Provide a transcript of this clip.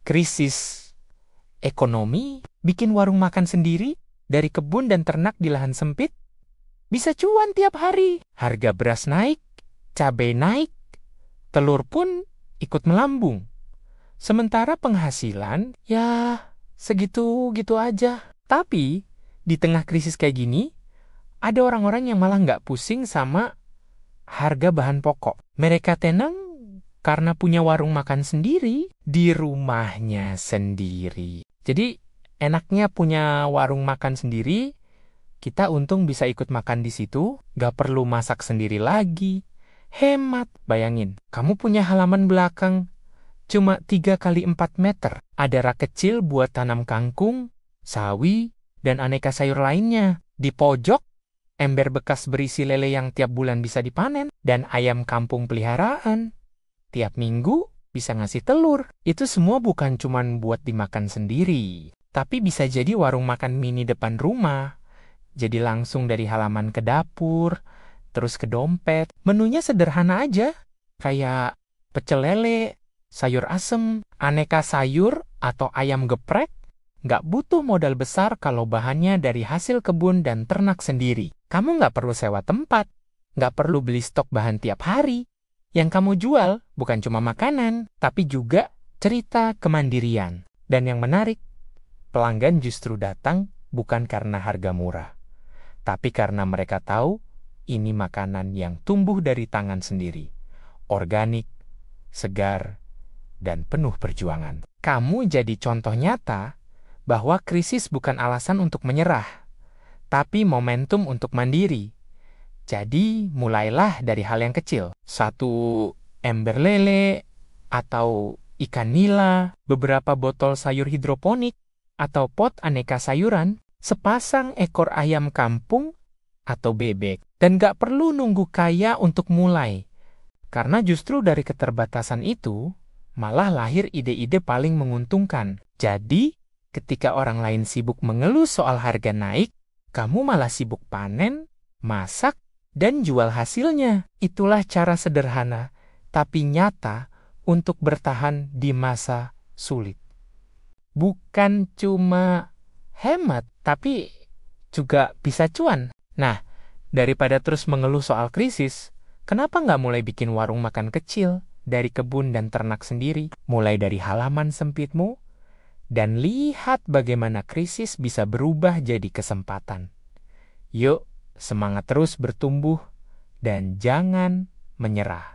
krisis ekonomi, bikin warung makan sendiri dari kebun dan ternak di lahan sempit, bisa cuan tiap hari. Harga beras naik, cabai naik, telur pun ikut melambung. Sementara penghasilan, ya segitu-gitu aja. Tapi, di tengah krisis kayak gini, ada orang-orang yang malah nggak pusing sama harga bahan pokok. Mereka tenang karena punya warung makan sendiri di rumahnya sendiri. Jadi, enaknya punya warung makan sendiri, kita untung bisa ikut makan di situ, nggak perlu masak sendiri lagi. Hemat, bayangin, kamu punya halaman belakang cuma 3x4 meter. Ada rak kecil buat tanam kangkung, sawi, dan aneka sayur lainnya. Di pojok, ember bekas berisi lele yang tiap bulan bisa dipanen, dan ayam kampung peliharaan. Tiap minggu bisa ngasih telur. Itu semua bukan cuma buat dimakan sendiri, tapi bisa jadi warung makan mini depan rumah. Jadi langsung dari halaman ke dapur, terus ke dompet. Menunya sederhana aja, kayak pecel lele, sayur asem, aneka sayur, atau ayam geprek. Nggak butuh modal besar kalau bahannya dari hasil kebun dan ternak sendiri. Kamu nggak perlu sewa tempat, nggak perlu beli stok bahan tiap hari. Yang kamu jual bukan cuma makanan, tapi juga cerita kemandirian. Dan yang menarik, pelanggan justru datang bukan karena harga murah, tapi karena mereka tahu ini makanan yang tumbuh dari tangan sendiri, organik, segar, dan penuh perjuangan. Kamu jadi contoh nyata bahwa krisis bukan alasan untuk menyerah, tapi momentum untuk mandiri. Jadi, mulailah dari hal yang kecil. 1 ember lele, atau ikan nila, beberapa botol sayur hidroponik, atau pot aneka sayuran, sepasang ekor ayam kampung, atau bebek. Dan gak perlu nunggu kaya untuk mulai. Karena justru dari keterbatasan itu, malah lahir ide-ide paling menguntungkan. Jadi, ketika orang lain sibuk mengeluh soal harga naik, kamu malah sibuk panen, masak, dan jual hasilnya. Itulah cara sederhana, tapi nyata untuk bertahan di masa sulit. Bukan cuma hemat, tapi juga bisa cuan. Nah, daripada terus mengeluh soal krisis, kenapa nggak mulai bikin warung makan kecil dari kebun dan ternak sendiri? Mulai dari halaman sempitmu, dan lihat bagaimana krisis bisa berubah jadi kesempatan. Yuk, semangat terus bertumbuh, dan jangan menyerah.